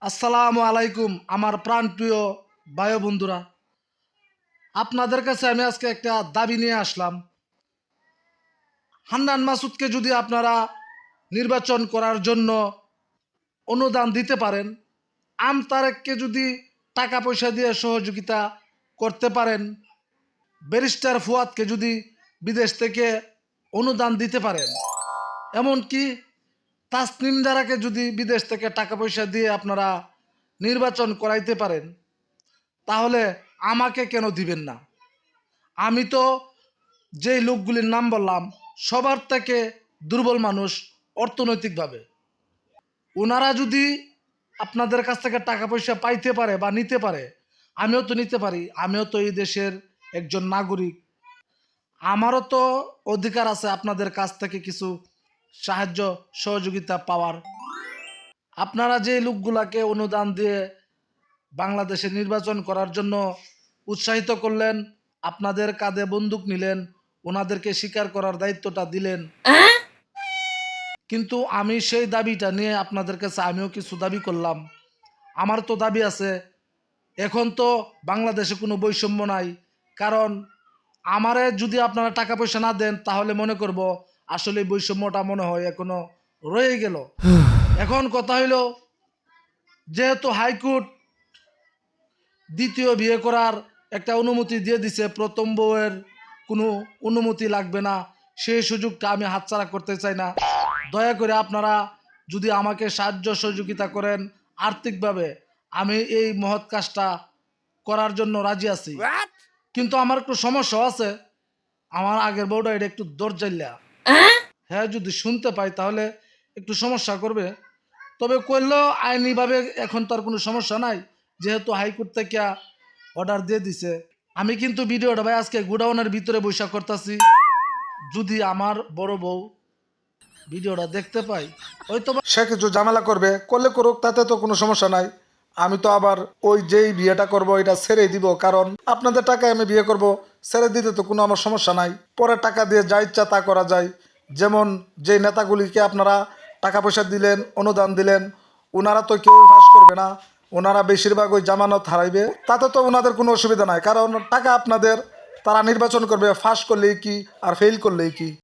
আসসালামু আলাইকুম আমার প্রাণপ্রিয় ভাই বন্ধুরা, আপনাদের কাছে আমি আজকে একটা দাবি নিয়ে আসলাম। হান্নান মাসুদকে যদি আপনারা নির্বাচন করার জন্য অনুদান দিতে পারেন, তারেককে যদি টাকা পয়সা দিয়ে সহযোগিতা করতে পারেন, ব্যারিস্টার ফুয়াদকে যদি বিদেশ থেকে অনুদান দিতে পারেন, এমনকি তাসনিম জারাকে যদি বিদেশ থেকে টাকা পয়সা দিয়ে আপনারা নির্বাচন করাইতে পারেন, তাহলে আমাকে কেন দিবেন না? আমি তো যেই লোকগুলির নাম বললাম সবার থেকে দুর্বল মানুষ অর্থনৈতিকভাবে। ওনারা যদি আপনাদের কাছ থেকে টাকা পয়সা পাইতে পারে বা নিতে পারে, আমিও তো নিতে পারি। আমিও তো এই দেশের একজন নাগরিক, আমারও তো অধিকার আছে আপনাদের কাছ থেকে কিছু সাহায্য সহযোগিতা পাওয়ার। আপনারা যে লোকগুলাকে অনুদান দিয়ে বাংলাদেশে নির্বাচন করার জন্য উৎসাহিত করলেন, আপনাদের কাঁধে বন্দুক নিলেন, ওনাদেরকে স্বীকার করার দায়িত্বটা দিলেন, কিন্তু আমি সেই দাবিটা নিয়ে আপনাদের কাছে আমিও কিছু দাবি করলাম। আমার তো দাবি আছে। এখন তো বাংলাদেশে কোনো বৈষম্য নাই, কারণ আমারে যদি আপনারা টাকা পয়সা না দেন তাহলে মনে করব আসলে বৈষম্যটা মনে হয় এখনো রয়ে গেল। এখন কথা হইল, যেহেতু হাইকোর্ট দ্বিতীয় বিয়ে করার একটা অনুমতি দিয়ে দিছে, প্রথম বউয়ের কোনো অনুমতি লাগবে না, সেই সুযোগটা আমি হাতছাড়া করতে চাই না। দয়া করে আপনারা যদি আমাকে সাহায্য সহযোগিতা করেন আর্থিকভাবে, আমি এই মহৎ কাজটা করার জন্য রাজি আছি। কিন্তু আমার একটু সমস্যা আছে। আমার আগের বউটা এটা একটু দরজাইলা, হ্যাঁ, যদি শুনতে পাই তাহলে একটু সমস্যা করবে। তবে করলেও আইনিভাবে এখন তার কোনো সমস্যা নাই, যেহেতু হাইকোর্ট থেকে অর্ডার দিয়ে দিছে। আমি কিন্তু ভিডিওটা ভাই আজকে গোডাউনের ভিতরে বৈশাখ করতেছি। যদি আমার বড় বউ ভিডিওটা দেখতে পাই, হয়তো সে কিছু ঝামেলা করবে, করলে করুক, তাতে তো কোনো সমস্যা নাই। আমি তো আবার ওই যেই বিয়েটা করব এটা ছেড়ে দিব, কারণ আপনাদের টাকায় আমি বিয়ে করব, ছেড়ে দিতে তো কোনো আমার সমস্যা নাই। পরে টাকা দিয়ে যা ইচ্ছা তা করা যায়। যেমন যে নেতাগুলিকে আপনারা টাকা পয়সা দিলেন, অনুদান দিলেন, ওনারা তো কেউ ফাঁস করবে না, ওনারা বেশিরভাগ ওই জামানত হারাইবে, তাতে তো ওনাদের কোনো অসুবিধা নাই, কারণ টাকা আপনাদের, তারা নির্বাচন করবে, ফাঁস করলেই কি আর ফেল করলেই কি।